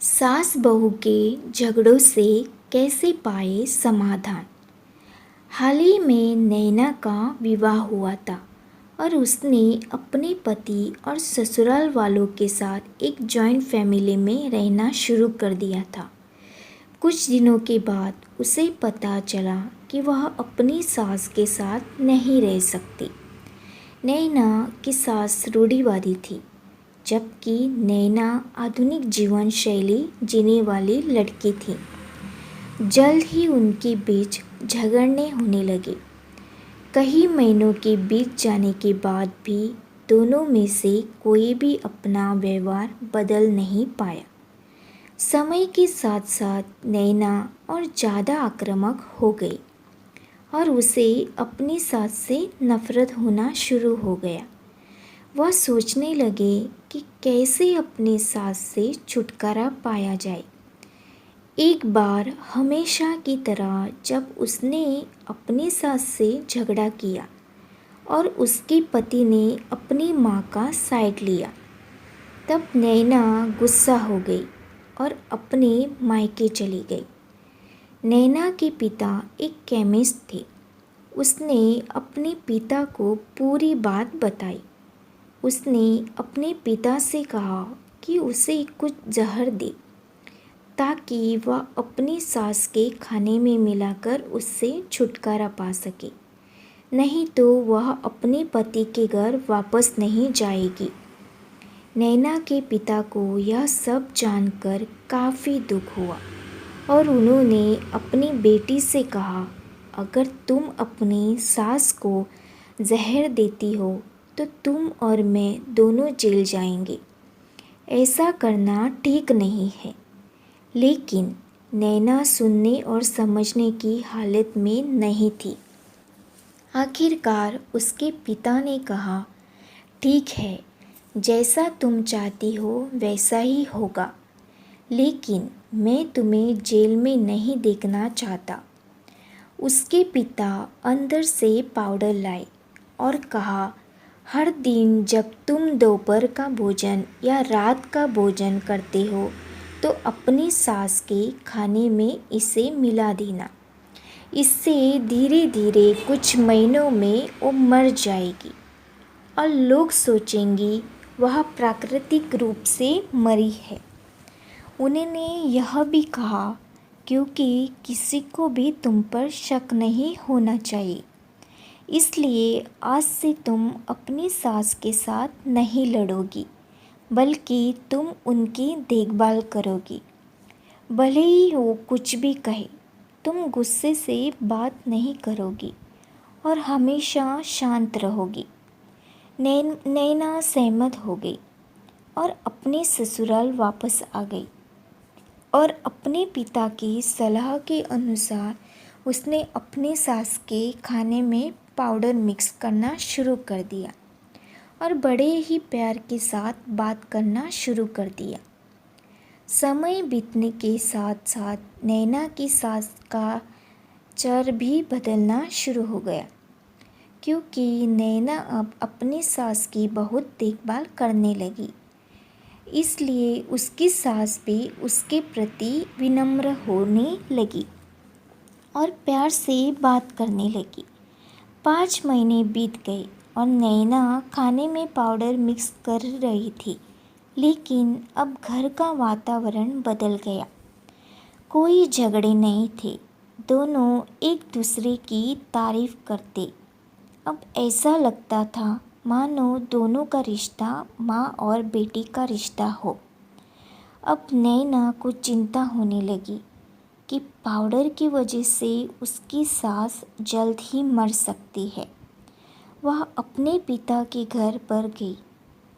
सास बहू के झगड़ों से कैसे पाए समाधान। हाल ही में नैना का विवाह हुआ था और उसने अपने पति और ससुराल वालों के साथ एक जॉइंट फैमिली में रहना शुरू कर दिया था। कुछ दिनों के बाद उसे पता चला कि वह अपनी सास के साथ नहीं रह सकती। नैना की सास रूढ़िवादी थी, जबकि नैना आधुनिक जीवन शैली जीने वाली लड़की थी। जल्द ही उनके बीच झगड़ने होने लगे। कई महीनों के बीत जाने के बाद भी दोनों में से कोई भी अपना व्यवहार बदल नहीं पाया। समय के साथ साथ नैना और ज़्यादा आक्रामक हो गई और उसे अपनी सास से नफरत होना शुरू हो गया। वह सोचने लगे कि कैसे अपनी सास से छुटकारा पाया जाए। एक बार हमेशा की तरह जब उसने अपनी सास से झगड़ा किया और उसके पति ने अपनी माँ का साइड लिया, तब नैना गुस्सा हो गई और अपने मायके चली गई। नैना के पिता एक केमिस्ट थे। उसने अपने पिता को पूरी बात बताई। उसने अपने पिता से कहा कि उसे कुछ जहर दे ताकि वह अपनी सास के खाने में मिलाकर उससे छुटकारा पा सके, नहीं तो वह अपने पति के घर वापस नहीं जाएगी। नैना के पिता को यह सब जानकर काफ़ी दुख हुआ और उन्होंने अपनी बेटी से कहा, अगर तुम अपनी सास को जहर देती हो तो तुम और मैं दोनों जेल जाएंगे। ऐसा करना ठीक नहीं है। लेकिन नैना सुनने और समझने की हालत में नहीं थी। आखिरकार उसके पिता ने कहा, ठीक है, जैसा तुम चाहती हो वैसा ही होगा, लेकिन मैं तुम्हें जेल में नहीं देखना चाहता। उसके पिता अंदर से पाउडर लाए और कहा, हर दिन जब तुम दोपहर का भोजन या रात का भोजन करते हो तो अपनी सास के खाने में इसे मिला देना। इससे धीरे धीरे कुछ महीनों में वो मर जाएगी और लोग सोचेंगे वह प्राकृतिक रूप से मरी है। उन्होंने यह भी कहा, क्योंकि किसी को भी तुम पर शक नहीं होना चाहिए, इसलिए आज से तुम अपनी सास के साथ नहीं लड़ोगी, बल्कि तुम उनकी देखभाल करोगी। भले ही वो कुछ भी कहे, तुम गुस्से से बात नहीं करोगी और हमेशा शांत रहोगी। नैना सहमत हो गई और अपने ससुराल वापस आ गई और अपने पिता की सलाह के अनुसार उसने अपनी सास के खाने में पाउडर मिक्स करना शुरू कर दिया और बड़े ही प्यार के साथ बात करना शुरू कर दिया। समय बीतने के साथ साथ नैना की सास का चर भी बदलना शुरू हो गया, क्योंकि नैना अब अपनी सास की बहुत देखभाल करने लगी। इसलिए उसकी सास भी उसके प्रति विनम्र होने लगी और प्यार से बात करने लगी। 5 महीने बीत गए और नैना खाने में पाउडर मिक्स कर रही थी, लेकिन अब घर का वातावरण बदल गया। कोई झगड़े नहीं थे, दोनों एक दूसरे की तारीफ करते। अब ऐसा लगता था मानो दोनों का रिश्ता माँ और बेटी का रिश्ता हो। अब नैना को चिंता होने लगी कि पाउडर की वजह से उसकी सास जल्द ही मर सकती है। वह अपने पिता के घर पर गई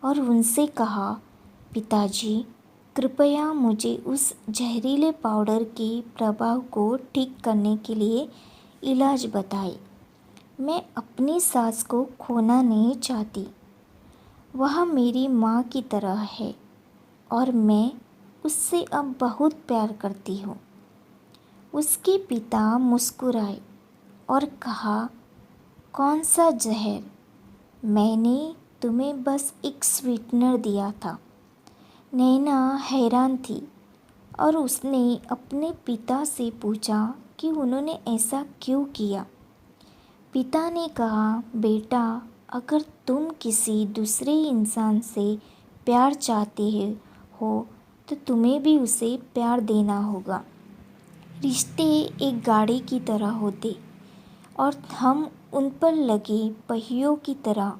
और उनसे कहा, पिताजी, कृपया मुझे उस जहरीले पाउडर के प्रभाव को ठीक करने के लिए इलाज बताएं। मैं अपनी सास को खोना नहीं चाहती। वह मेरी माँ की तरह है और मैं उससे अब बहुत प्यार करती हूँ। उसके पिता मुस्कुराए और कहा, कौन सा जहर? मैंने तुम्हें बस एक स्वीटनर दिया था। नैना हैरान थी और उसने अपने पिता से पूछा कि उन्होंने ऐसा क्यों किया। पिता ने कहा, बेटा, अगर तुम किसी दूसरे इंसान से प्यार चाहते हो तो तुम्हें भी उसे प्यार देना होगा। रिश्ते एक गाड़ी की तरह होते और हम उन पर लगे पहियों की तरह।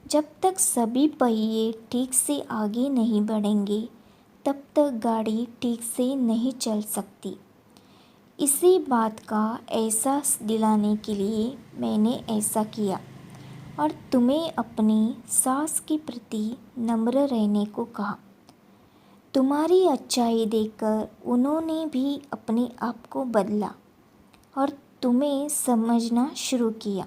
जब तक सभी पहिए ठीक से आगे नहीं बढ़ेंगे तब तक गाड़ी ठीक से नहीं चल सकती। इसी बात का एहसास दिलाने के लिए मैंने ऐसा किया और तुम्हें अपनी सास के प्रति नम्र रहने को कहा। तुम्हारी अच्छाई देखकर उन्होंने भी अपने आप को बदला और तुम्हें समझना शुरू किया।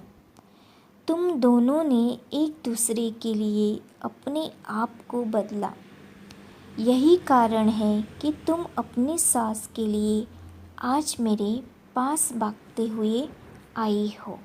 तुम दोनों ने एक दूसरे के लिए अपने आप को बदला। यही कारण है कि तुम अपनी सास के लिए आज मेरे पास भागते हुए आई हो।